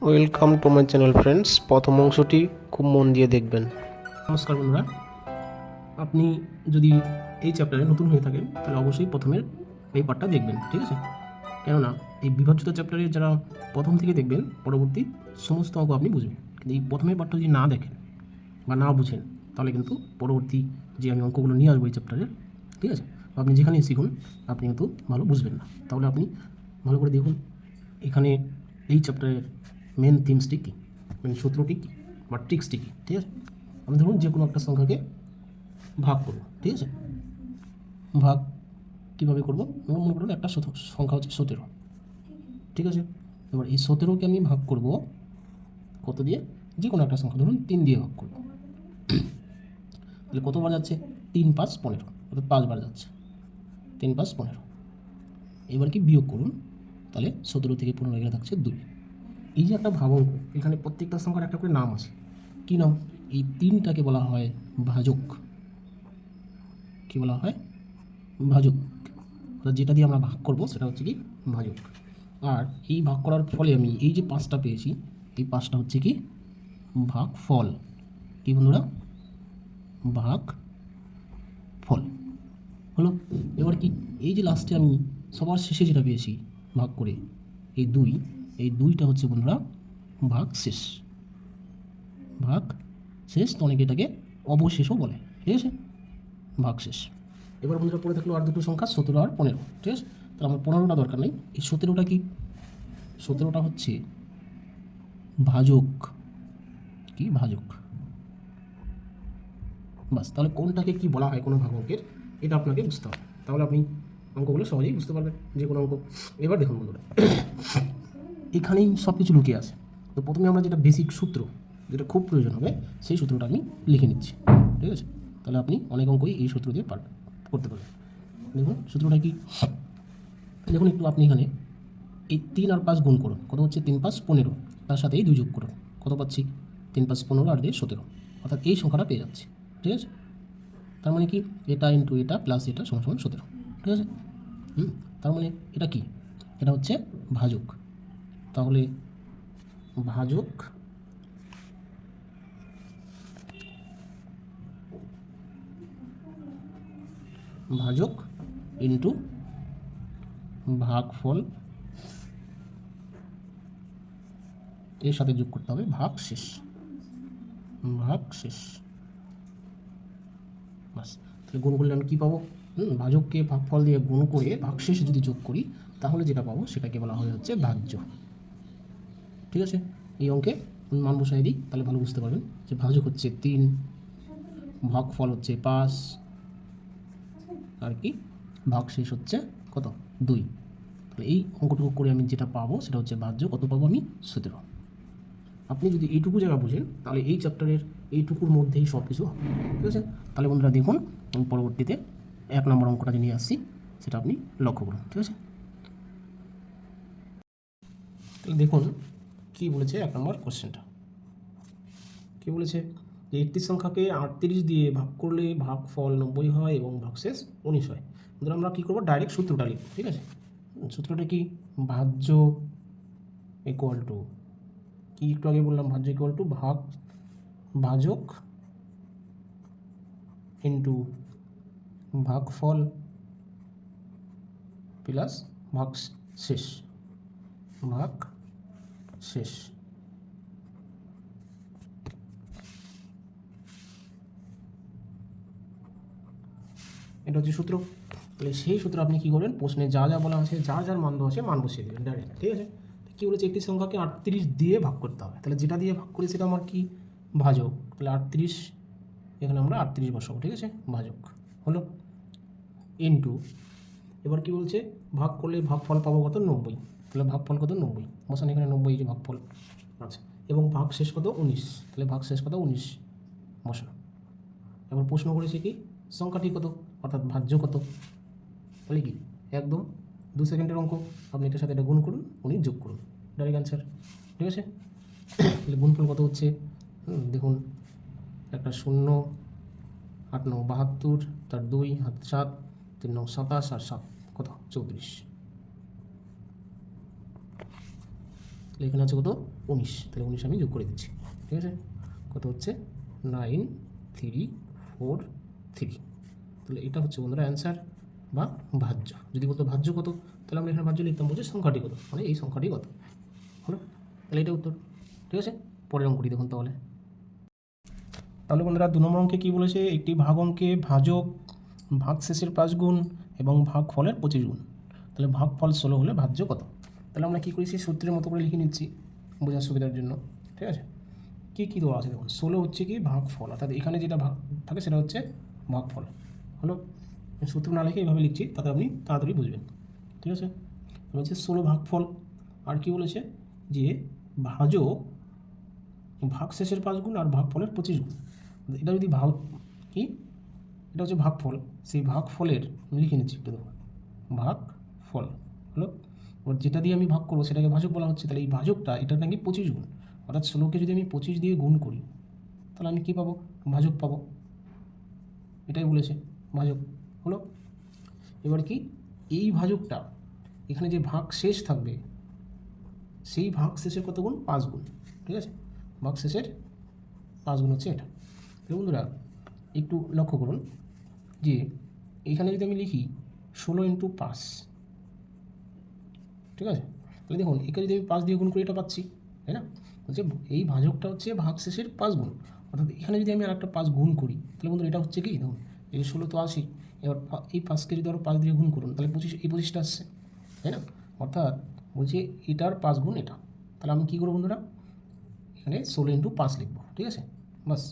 Welcome to my channel friends. প্রথম অংশটি খুব মন দিয়ে দেখবেন। নমস্কার বন্ধুরা, আপনি যদি এই চ্যাপ্টারে নতুন হয়ে থাকেন তাহলে অবশ্যই প্রথমের এই পার্টটা দেখবেন, ঠিক আছে? কেননা এই বিভাজ্যতা চ্যাপ্টারে যারা প্রথম থেকে দেখবেন পরবর্তী সমস্ত অঙ্ক আপনি বুঝবেন, কিন্তু এই প্রথমের পার্টটা যদি না দেখেন বা না বুঝেন তাহলে কিন্তু পরবর্তী যে আমি অঙ্কগুলো নিয়ে আসবো এই চ্যাপ্টারে, ঠিক আছে, আপনি যেখানেই শিখুন আপনি কিন্তু ভালো বুঝবেন না। তাহলে আপনি ভালো করে দেখুন এখানে এই চ্যাপ্টারের মেন থিমসটি কী, মেন সূত্রটি কী বা ট্রিক্সটি কী, ঠিক আছে? আমি ধরুন যে কোনো একটা সংখ্যাকে ভাগ করব, ঠিক আছে? ভাগ কীভাবে করবো? আমার মনে করুন একটা সংখ্যা হচ্ছে 17, ঠিক আছে? এবার এই 17কে আমি ভাগ করব কত দিয়ে? যে কোনো একটা সংখ্যা ধরুন 3 দিয়ে ভাগ করব। তাহলে কতবার যাচ্ছে? 3 5 15, অর্থাৎ 5 বার যাচ্ছে। 3 5 15। এবার কি বিয়োগ করুন, তাহলে 17 থেকে 15 গেলে থাকছে 2। এই যে একটা ভাগ অঙ্ক, এখানে প্রত্যেকটা সংখ্যার একটা করে নাম আছে। কী নাম? এই 3টাকে বলা হয় ভাজক। কী বলা হয়? ভাজক। অর্থাৎ যেটা দিয়ে আমরা ভাগ করব সেটা হচ্ছে কি ভাজক। আর এই ভাগ করার ফলে আমি এই যে 5টা পেয়েছি, এই 5টা হচ্ছে কি ভাগ ফল। কি বন্ধুরা? ভাগ ফল হলো। এবার কি এই যে লাস্টে আমি সবার শেষে যেটা পেয়েছি ভাগ করে এই 2, এই 2টা হচ্ছে বন্ধুরা ভাগ শেষ। ভাগ শেষ, তো অনেকে এটাকে অবশেষও বলে, ঠিক আছে? ভাগ শেষ। এবার বন্ধুরা পড়ে থাকলো আর দুটো সংখ্যা 17 আর 15, ঠিক আছে? তাহলে আমার 15টা দরকার নেই। এই 17টা কি? 17টা হচ্ছে ভাজক। কি ভাজক? বাস, তাহলে কোনটাকে কি বলা হয় কোনো ভাগকের, এটা আপনাকে বুঝতে হবে। তাহলে আপনি অঙ্কগুলো সহজেই বুঝতে পারবেন, যে কোনো অঙ্ক। এবার দেখুন বন্ধুরা, এখানেই সব কিছু লুকিয়ে আছে। তো প্রথমে আমরা যেটা বেসিক সূত্র, যেটা খুব প্রয়োজন হবে, সেই সূত্রটা আমি লিখে নিচ্ছি, ঠিক আছে? তাহলে আপনি অনেক অঙ্কই এই সূত্র দিয়ে করতে পারবেন। দেখুন সূত্রটা কি। দেখুন একটু আপনি এখানে এই 3 আর 5 গুণ করুন, কত হচ্ছে? 3 5 15, তার সাথে এই 2 যোগ করুন, কত পাচ্ছি? 3 5 15 আর 2 17, অর্থাৎ এই সংখ্যাটা পেয়ে যাচ্ছি, ঠিক আছে? তার মানে কি এটা ইন্টু এটা প্লাস এটা সমান সমান 17, ঠিক আছে? তার মানে এটা কি? এটা হচ্ছে ভাজক। তাহলে ভাজক ভাজক ইন্টু ভাগফল, এর সাথে যোগ করতে হবে ভাগ শেষ। ভাগ শেষ, বাস। তাহলে গুণ করলে আমি কী পাবো? ভাজককে ভাগফল দিয়ে গুণ করে ভাগশেষ যদি যোগ করি তাহলে যেটা পাবো সেটাকে বলা হয় হচ্ছে ভাজ্য, ঠিক আছে? এই অঙ্কে মান বসাই দিই, তাহলে ভালো বুঝতে পারবেন যে ভাজক হচ্ছে 3, ভাগফল হচ্ছে 5, আর কি ভাগশেষ হচ্ছে কত? 2। তাহলে এই অঙ্কটুকু করে আমি যেটা পাবো সেটা হচ্ছে ভাজ্য। কত পাবো আমি? 17। আপনি যদি এইটুকু জায়গা বুঝেন তাহলে এই চ্যাপ্টারের এইটুকুর মধ্যেই সব কিছু হবে, ঠিক আছে? তাহলে বন্ধুরা দেখুন, আমি পরবর্তীতে 1 নম্বর অঙ্কটা যে নিয়ে আসছি সেটা আপনি লক্ষ্য করুন, ঠিক আছে? তাহলে দেখুন কী বলেছে 1 নম্বর কোশ্চেনটা। কী বলেছে? যে একটি সংখ্যাকে 38 দিয়ে ভাগ করলে ভাগফল 90 হয় এবং ভাগশেষ 19 হয়। ধরুন আমরা কী করবো? ডাইরেক্ট সূত্রটা লিখব, ঠিক আছে? সূত্রটা কি? ভাজ্য ইকুয়াল টু কি, একটু আগে বললাম, ভাজ্য ইকুয়াল টু ভাজক ইন্টু ভাগফল প্লাস ভাগ শেষ। ভাগ শেষ। এটা হচ্ছে সূত্র। তাহলে সেই সূত্র আপনি কী করবেন? প্রশ্নে যা যা বলা আছে, যার যার মান দেওয়া আছে মান বসিয়ে দেবেন ডাইরেক্ট, ঠিক আছে? কী বলেছে? একটি সংখ্যাকে 38 দিয়ে ভাগ করতে হবে। তাহলে যেটা দিয়ে ভাগ করি সেটা আমার কি? ভাজক। তাহলে 38, এখানে আমরা 38 বসাবো, ঠিক আছে? ভাজক হলো। ইন্টু, এবার কি বলছে? ভাগ করলে ভাগফল পাবো কত? 90। তাহলে ভাগফল কত? 90 বসান এখানে, 90 যে ভাগফল, আচ্ছা। এবং ভাগ শেষ কত? 19। তাহলে ভাগ শেষ কত? 19 বসান। এবার প্রশ্ন করেছে কি সংখ্যাটি কত, অর্থাৎ ভাজ্য কত। তাহলে কি একদম 2 সেকেন্ডের অঙ্ক, আপনি এটার সাথে এটা গুণ করুন, উনি যোগ করুন, ডাইরেক্ট অ্যান্সার, ঠিক আছে? তাহলে গুণফল কত হচ্ছে? দেখুন, একটা 0, 8 9 72, তার 2 হাত 7, 3 9 27 আর 7 কত? 34। তাহলে এখানে আছে কত 19, তাহলে 19 আমি যোগ করে দিচ্ছি, ঠিক আছে। কত হচ্ছে 9 3 4 3। তাহলে এটা হচ্ছে বন্ধুরা অ্যান্সার বা ভাজ্য। যদি বলতো ভাজ্য কত, তাহলে আমরা এখানে ভাজ্য লিখতাম বলছি সংখ্যাটি কত, মানে এই সংখ্যাটি কত হলো, তাহলে এটা উত্তর, ঠিক আছে। পরের অঙ্কটি দেখুন তাহলে। তাহলে বন্ধুরা 2 নম্বর অঙ্কে কী বলেছে, একটি ভাগ অঙ্কে ভাজক ভাগশেষের 5 গুণ এবং ভাগফলের 25 গুণ। তাহলে ভাগফল 16 হলে ভাজ্য কত। তাহলে আমরা কী করেছি, সূত্রের মতো করে লিখে নিচ্ছি বোঝার সুবিধার জন্য, ঠিক আছে। কী দেওয়া আছে দেখুন, 16 হচ্ছে কি ভাগফল, অর্থাৎ এখানে যেটা ভাগ থাকে সেটা হচ্ছে ভাগফল হলো। সূত্র না লিখে এইভাবে লিখছি, তাতে আপনি তাড়াতাড়ি বুঝবেন, ঠিক আছে। বলছে 16 ভাগফল, আর কি বলেছে যে ভাজক ভাগশেষের 5 গুণ আর ভাগফলের 25 গুণ। এটা যদি ভাগ কি, এটা হচ্ছে ভাগফল, সেই ভাগফলের আমি লিখে নিচ্ছি একটু দেখুন, ভাগফল হলো। এবার যেটা দিয়ে আমি ভাগ করবো সেটাকে ভাজক বলা হচ্ছে, তাহলে এই ভাজকটা এটা নাকি 25 গুণ, অর্থাৎ 16কে যদি আমি 25 দিয়ে গুণ করি তাহলে আমি কী পাবো, ভাজক পাবো, এটাই বলেছে ভাজক হলো। এবার কি, এই ভাজকটা এখানে যে ভাগ শেষ থাকবে সেই ভাগ শেষের কত গুণ, 5 গুণ, ঠিক আছে। ভাগ শেষের 5 গুণ হচ্ছে এটা। তো বন্ধুরা একটু লক্ষ্য করুন যে এইখানে যদি আমি লিখি 16 × 5, ঠিক আছে। তাহলে দেখুন একে যদি আমি 5 দিয়ে গুণ করি এটা পাচ্ছি, তাই না। বলছে এই ভাজকটা হচ্ছে ভাগ শেষের 5 গুণ, অর্থাৎ এখানে যদি আমি আর একটা 5 গুণ করি তাহলে বন্ধুরা এটা হচ্ছে কি, দেখুন এই 16 তো 80, এবার এই 5কে যদি আরও 5 দিয়ে গুণ করুন তাহলে 25, এই 25টা আসছে, তাই না। অর্থাৎ বলছে এটার 5 গুণ এটা। তাহলে আমি কী করবো বন্ধুরা, এখানে 16 × 5 লিখবো, ঠিক আছে, বাস।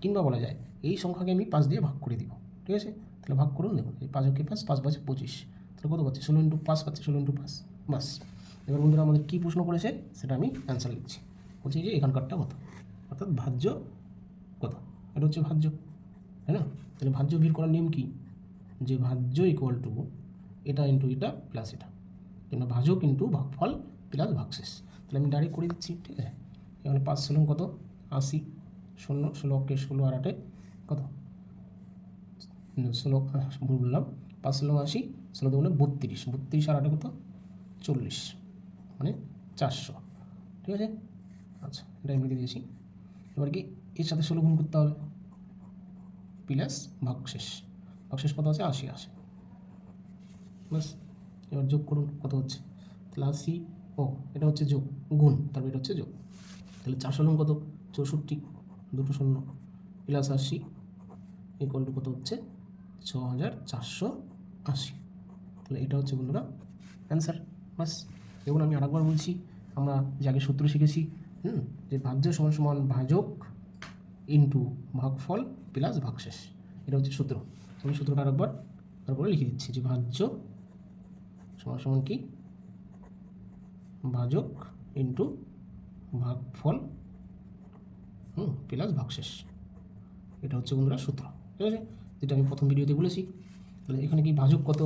কিংবা বলা যায় এই সংখ্যাকে আমি 5 দিয়ে ভাগ করে দিব, ঠিক আছে। তাহলে ভাগ করুন, দেখুন এই 5 কে 5, 5 5 25, তাহলে কত পাচ্ছি, 16 × 5 পাচ্ছি, 16 × 5, বাস। এবার বন্ধুরা আমাদের কী প্রশ্ন করেছে সেটা আমি অ্যান্সার লিখছি, বলছি যে এখানকারটা কত, অর্থাৎ ভাজ্য কত, এটা হচ্ছে ভাজ্য, তাই না। তাহলে ভাজ্য বের করার নিয়ম কি, যে ভাজ্য ইকুয়াল টু এটা ইন্টু এটা প্লাস এটা, কিংবা ভাজক ইন্টু ভাগফল প্লাস ভাগশেষ। তাহলে আমি ডাইরেক্ট করে দিচ্ছি, ঠিক আছে। এখানে 5 16 কত 80, 16 16কে 16 আর 8 কত 16, ভুল বললাম, 5 16 80, 16 দুগুণে 32, 32 আর 8 কত 40, মানে 400, ঠিক আছে। আচ্ছা এটা এমনি দিয়ে দিয়েছি। এবার কি এর সাথে 16 গুণ করতে হবে, প্লাস ভাগশেষ, ভাগশেষ কত আছে 80 আসে, বাস। এবার যোগ করুন কত হচ্ছে, তাহলে 80, ও এটা হচ্ছে যোগ, গুণ, তারপর এটা হচ্ছে যোগ, তাহলে 4 16 কত 64, দুটো 0, প্লাস 80 ইকুয়াল টু কত হচ্ছে 6480। তাহলে এটা হচ্ছে বন্ধুরা অ্যান্সার, বাস। দেখুন আমি আরেকবার বলছি, আমরা যে আগে সূত্র শিখেছি, যে ভাজ্য সমান সমান ভাজক ইন্টু ভাগফল প্লাস ভাগশেষ, এটা হচ্ছে সূত্র। আমি সূত্রটা আরেকবার তারপরে লিখে দিচ্ছি, যে ভাজ্য সমান সমান কি, ভাজক ইন্টু ভাগফল প্লাস ভাগশেষ, এটা হচ্ছে বন্ধুরা সূত্র, ঠিক আছে, যেটা আমি প্রথম ভিডিওতে বলেছি। তাহলে এখানে কি ভাজক কত,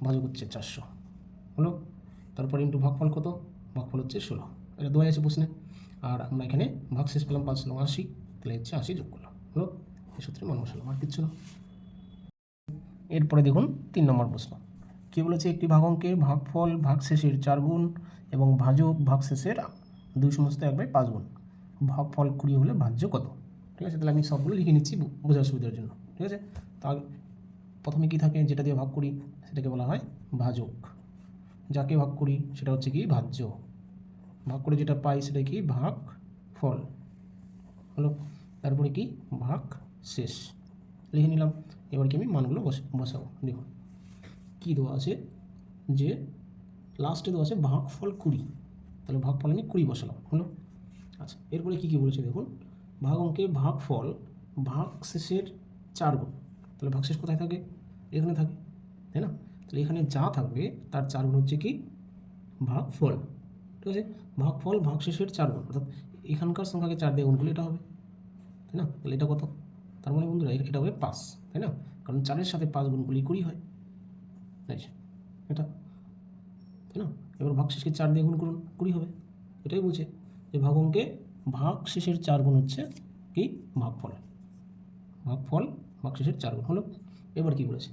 ভাজক হচ্ছে 400 হলো, তারপর ইন্টু ভাগফল কত, ভাগফল হচ্ছে 16, এটা দেওয়া আছে প্রশ্নে। আর আমরা এখানে ভাগশেষ পেলাম 5 9 80, তাহলে হচ্ছে 80 যোগ করলাম হলো, এই সূত্রে মান বসালাম, আর কিচ্ছু না। এরপরে দেখুন 3 নম্বর প্রশ্ন, কী বলেছে, একটি ভাগ অঙ্কে ভাগফল ভাগশেষের 4 গুণ এবং ভাজক ভাগশেষের 2/5 গুণ, ভাগফল 20 হলে ভাজ্য কত, ঠিক আছে। তাহলে আমি সবগুলো লিখে নিচ্ছি বোঝার সুবিধার জন্য, ঠিক আছে। তা প্রথমে কী থাকে, যেটা দিয়ে ভাগ করি সেটাকে বলা হয় ভাজক, যাকে ভাগ করি সেটা হচ্ছে কি ভাজ্য, ভাগ করে যেটা পাই সেটা কি ভাগ ফল হলো, তারপরে কি ভাগ শেষ লিখে নিলাম। এবার কি আমি মানগুলো বসাবো, দেখুন কী দেওয়া আছে, যে লাস্টে দেওয়া আছে ভাগফল 20, তাহলে ভাগফল আমি 20 বসালাম হলো। আচ্ছা এরপরে কী কী বলেছে দেখুন, ভাগ অঙ্কে ভাগফল ভাগ শেষের 4 গুণ, তাহলে ভাগশেষ কোথায় থাকে, এখানে থাকে, তাই না। তাহলে এখানে যা থাকবে তার 4 গুণ হচ্ছে কি ভাগফল, ঠিক আছে। ভাগফল ভাগশেষের 4 গুণ, অর্থাৎ এখানকার সংখ্যাকে 4 দিয়ে গুণ করলে এটা হবে, তাই না। তাহলে এটা কত, তার মানে বন্ধুরা এটা হবে 5, তাই না, কারণ 4-এর সাথে 5 গুণ করলে 20 হয়, তাই এটা, তাই না। এবার ভাগশেষকে 4 দিয়ে গুণ করুন 20 হবে, এটাই বলছে যে ভাগ অঙ্কে ভাগশেষের 4 গুণ হচ্ছে কি ভাগফল, ভাগফল ভাগশেষের 4 গুণ হলো। এবার কি বলেছে,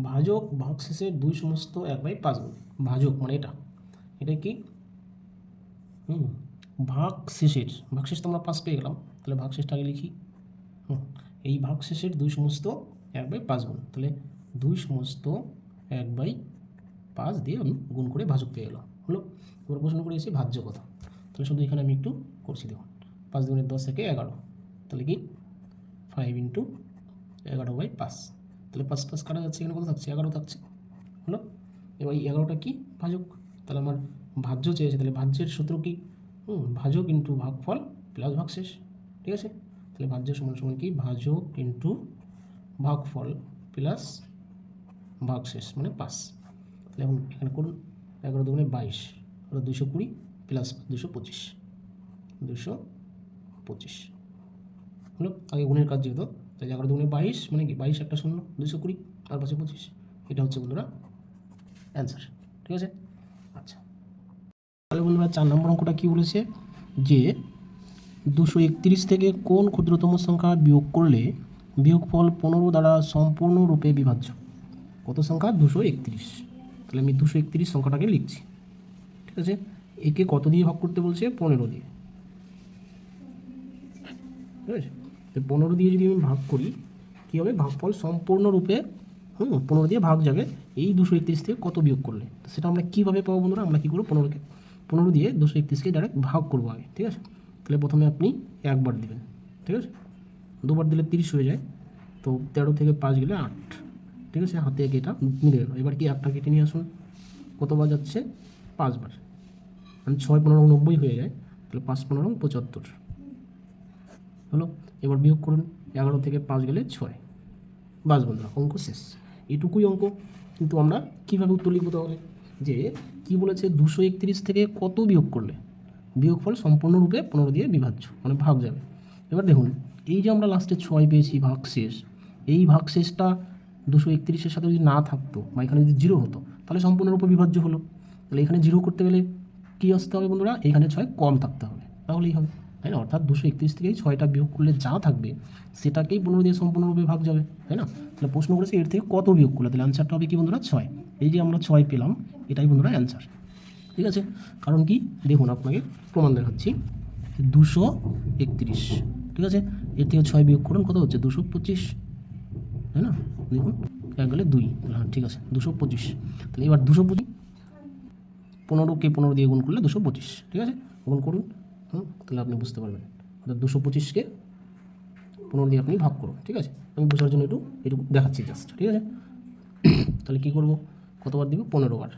ভাজক ভাগশেষের 2/5 গুণ, ভাজক মানে এটা কি ভাগশেষ তো আমরা 5 পেয়ে গেলাম, তাহলে ভাগশেষটা আগে লিখি। এই ভাগশেষের 2 সমস্ত 1/5 গুণ, তাহলে 2 সমস্ত 1/5 দিয়ে আমি গুণ করে ভাজক পেয়ে গেলাম। হলো, এবার প্রশ্ন করে এসে ভাজ্য কত, তাহলে শুধু এখানে আমি একটু করছি। দেখুন 5 দুগুণে 10 থেকে 11, তাহলে কি 5 × 11/5, তাহলে 5 5 কাটা যাচ্ছে, এখানে কত থাকছে 11 থাকছে। হলো, এবার এই 11টা কি ভাজক, তাহলে আমার ভাজ্য চেয়েছে, তাহলে ভাজ্যের সূত্র কি ভাজক ইন্টু ভাগফল প্লাস ভাগশেষ। ঠিক আছে, তাহলে ভাজ্য সমান সমান কি ভাজক ইন্টু ভাগফল প্লাস ভাগশেষ মানে 5। তাহলে এখন এখানে করুন 11 দুগুণে 22, 220 প্লাস 225, 225 হলো। আগে গুণের কাজ যেহেতু, তাই 11 দুগুণে 22 মানে কি 22 একটা শূন্য, 220 আর পাশে 25, এটা হচ্ছে বন্ধুরা অ্যান্সার। ঠিক আছে, আচ্ছা তাহলে বন্ধুরা 4 নম্বর অঙ্কটা কী বলেছে যে 231 থেকে কোন ক্ষুদ্রতম সংখ্যা বিয়োগ করলে বিয়োগফল 15 দ্বারা সম্পূর্ণরূপে বিভাজ্য। কত সংখ্যা 231, তাহলে আমি 231 সংখ্যাটাকে লিখছি। ঠিক আছে, একে কত দিয়ে ভাগ করতে বলছে 15 দিয়ে। ঠিক আছে, তো 15 দিয়ে যদি আমি ভাগ করি কী হবে, ভাগফল সম্পূর্ণরূপে 15 দিয়ে ভাগ যাবে এই 231 থেকে কত বিয়োগ করলে। তো সেটা আমরা কীভাবে পাবো বন্ধুরা, আমরা কী করবো 15 দিয়ে 231কে ডাইরেক্ট ভাগ করবো আগে। ঠিক আছে, তাহলে প্রথমে আপনি একবার দিবেন। ঠিক আছে, দুবার দিলে 30 হয়ে যায়, তো 13 থেকে 5 গেলে 8। ঠিক আছে, হাতে এটা মিলে গেল। এবার কি একটা কেটে নিয়ে আসুন, কতবার যাচ্ছে 5 বার, মানে 6 15 90 হয়ে যায়, তাহলে 5 15 75 হলো। এবার বিয়োগ করুন, 11 থেকে 5 গেলে 6। বাস বন্ধুরা, অঙ্ক শেষ, এটুকুই অঙ্ক। কিন্তু আমরা কীভাবে উত্তর লিখবো তাহলে, যে কি বলেছে 231 থেকে কত বিয়োগ করলে বিয়োগফল সম্পূর্ণরূপে 15 দিয়ে বিভাজ্য মানে ভাগ যাবে। এবার দেখুন এই যে আমরা লাস্টে 6 পেয়েছি ভাগশেষ, এই ভাগশেষটা 231-এর সাথে যদি না থাকতো বা এখানে যদি 0 হতো তাহলে সম্পূর্ণরূপে বিভাজ্য হলো। তাহলে এখানে 0 করতে গেলে কী আসতে হবে বন্ধুরা, এখানে 6 কম থাকতে হবে, তাহলেই হবে, তাই না। অর্থাৎ 231 থেকে 6টা বিয়োগ করলে যা থাকবে সেটাকেই 15 দিয়ে সম্পূর্ণরূপে ভাগ যাবে, তাই না। তাহলে প্রশ্ন করেছে এর থেকে কত বিয়োগ করলে, তাহলে অ্যান্সারটা হবে কি বন্ধুরা 6। এই যে আমরা 6 পেলাম, এটাই বন্ধুরা অ্যান্সার। ঠিক আছে, কারণ কি দেখুন আপনাকে প্রমাণ দেখাচ্ছি, 231। ঠিক আছে, এর থেকে 6 বিয়োগ করুন কত হচ্ছে 225, তাই না। দেখুন 1 গেলে 2, হ্যাঁ ঠিক আছে 225। তাহলে এবার 225 15কে 15 দিয়ে গুণ করলে 225। ঠিক আছে, গুণ করুন, তাহলে আপনি বুঝতে পারবেন। অর্থাৎ 225কে 15 দিয়ে আপনি ভাগ করুন। ঠিক আছে, আমি বোঝার জন্য একটু দেখাচ্ছি জাস্ট। ঠিক আছে, তাহলে কী করবো, কতবার দিব 15 বার,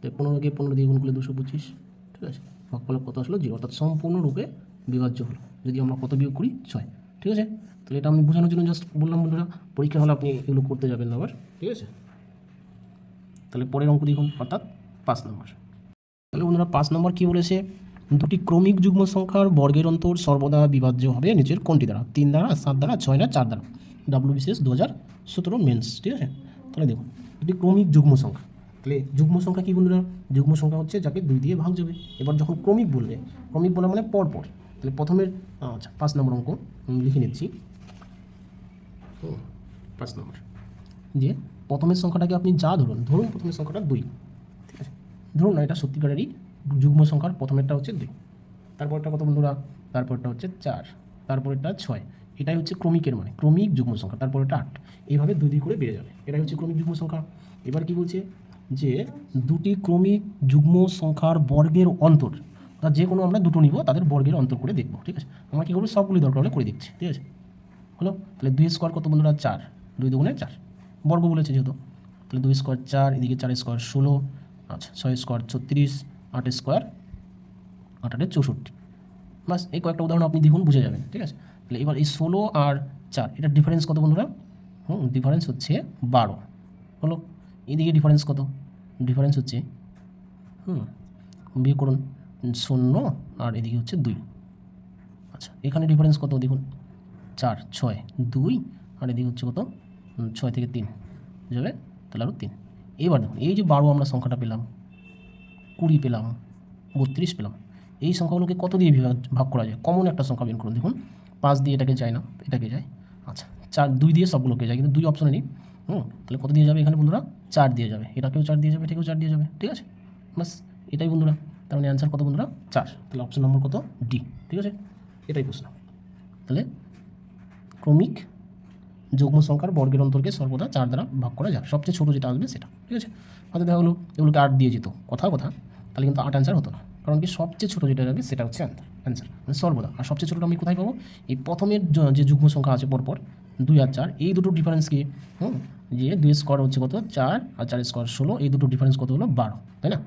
তাই 15কে 15 দিয়ে গুণ করলে 225। ঠিক আছে, ভাগফল কত আসলো 0, অর্থাৎ সম্পূর্ণরূপে বিভাজ্য হলো যদি আমরা কত বিয়োগ করি 6। ঠিক আছে, তাহলে এটা আমি বোঝানোর জন্য জাস্ট বললাম বন্ধুরা, পরীক্ষা হলে আপনি এগুলো করতে যাবেন না আবার। ঠিক আছে, তাহলে পরের অঙ্ক দেখুন, অর্থাৎ 5 নম্বর। তাহলে বন্ধুরা 5 নম্বর কী বলেছে, দুটি ক্রমিক যুগ্ম সংখ্যার বর্গের অন্তর সর্বদা বিভাজ্য হবে নিচের কোনটি দ্বারা, 3 দ্বারা, 7 দ্বারা, 6 দ্বারা, 4 দ্বারা। WBCS 2017 mains. ঠিক আছে, তাহলে দেখুন দুটি ক্রমিক যুগ্ম সংখ্যা, তাহলে যুগ্ম সংখ্যা কী বন্ধুরা, যুগ্ম সংখ্যা হচ্ছে যাকে 2 দিয়ে ভাগ যাবে। এবার যখন ক্রমিক বললে, ক্রমিক বলা মানে পরপর, তাহলে প্রথমের আচ্ছা 5 নম্বর অঙ্ক লিখে নিচ্ছি। 5 নম্বর যে প্রথমের সংখ্যাটাকে আপনি যা ধরুন প্রথমের সংখ্যাটা 2। ঠিক আছে, ধরুন না এটা সত্যিকারেরই যুগ্ম সংখ্যার প্রথমেরটা হচ্ছে 2, তারপরটা কত বন্ধুরা, তারপরটা হচ্ছে 4, তারপরেরটা 6। এটাই হচ্ছে ক্রমিকের মানে ক্রমিক যুগ্ম সংখ্যা, তারপরেরটা 8, এইভাবে 2 2 করে বেড়ে যাবে, এটাই হচ্ছে ক্রমিক যুগ্ম সংখ্যা। এবার কি বলছে যে দুটি ক্রমিক যুগ্ম সংখ্যার বর্গের অন্তর, অর্থাৎ যে কোনো আমরা দুটো নিব তাদের বর্গের অন্তর করে দেখবো। ঠিক আছে, আমরা কী করবো সবগুলি দরকার হলে করে দিচ্ছি। ঠিক আছে, হলো, তাহলে 2 স্কোয়ার কত বন্ধুরা 4, 2 দুগুণে 4, বর্গ বলেছে যেহেতু, তাহলে 2 স্কোয়ার 4, এদিকে 4 স্কোয়ার 16, আচ্ছা 6 স্কোয়ার 36, 8 স্কোয়ার 8 8 64। বাস এই কয়েকটা উদাহরণ আপনি দেখুন বুঝে যাবেন। ঠিক আছে, তাহলে এবার এই 16 আর 4 এটার ডিফারেন্স কত বন্ধুরা, ডিফারেন্স হচ্ছে 12 হলো। এদিকে ডিফারেন্স কত, ডিফারেন্স হচ্ছে বিয়োগ করুন 0 আর এদিকে হচ্ছে 2। আচ্ছা এখানে ডিফারেন্স কত দেখুন 4 6 2 আর এদিকে হচ্ছে কত 6 থেকে 3 যাবে, তাহলে আরও 3। এবার দেখুন এই যে 12 আমরা সংখ্যাটা পেলাম, 20 পেলাম, 32 পেলাম, এই সংখ্যাগুলোকে কত দিয়ে ভাগ করা যায়, কমন একটা সংখ্যা বের করুন। দেখুন 5 দিয়ে এটাকে যায় না, এটাকে যায়, আচ্ছা 4 2 দিয়ে সবগুলোকে যায়, কিন্তু 2 অপশনে নেই। তাহলে কত দিয়ে যাবে এখানে বন্ধুরা 4 দিয়ে যাবে, এটাকেও 4 দিয়ে যাবে, এটাকেও 4 দিয়ে যাবে। ঠিক আছে, বাস এটাই বন্ধুরা তার মানে অ্যান্সার কত বন্ধুরা 4। তাহলে অপশন নম্বর কত ডি, ঠিক আছে, এটাই প্রশ্ন। তাহলে ক্রমিক যুগ্ম সংখ্যার বর্গের অন্তরকে সর্বদা 4 দ্বারা ভাগ করা যায়, সবচেয়ে ছোটো যেটা আসবে সেটা, ঠিক আছে। হয়তো দেখা হলো এগুলোকে 8 দিয়ে যেত, কথা তাহলে কিন্তু 8 অ্যান্সার হতো না, কারণ কি সবচেয়ে ছোটো যেটা যাবে সেটা হচ্ছে অ্যান্সার মানে সর্বদা। আর সবচেয়ে ছোটোটা আমি কোথায় পাবো, এই প্রথমের যে যুগ্ম সংখ্যা আছে পরপর 2 আর 4, এই দুটো ডিফারেন্স কি, যে 2 স্কোয়ার হচ্ছে কত 4 আর 4 স্কোয়ার 16, এই দুটো ডিফারেন্স কত হলো 12, তাই না।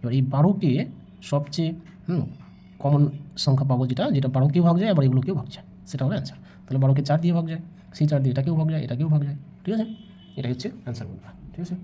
এবার এই 12কে সবচেয়ে কমন সংখ্যা পাবো, যেটা 12কেও ভাগ যায় আবার এগুলোকেও ভাগ যায়, সেটা হবে অ্যান্সার। তাহলে 12কে 4 দিয়ে ভাগ যায়, সেই 4 দিয়ে এটাকেও ভাগ যায়, এটাকেও ভাগ যায়, ঠিক আছে। এটাই হচ্ছে অ্যান্সার বন্ধুরা, ঠিক আছে।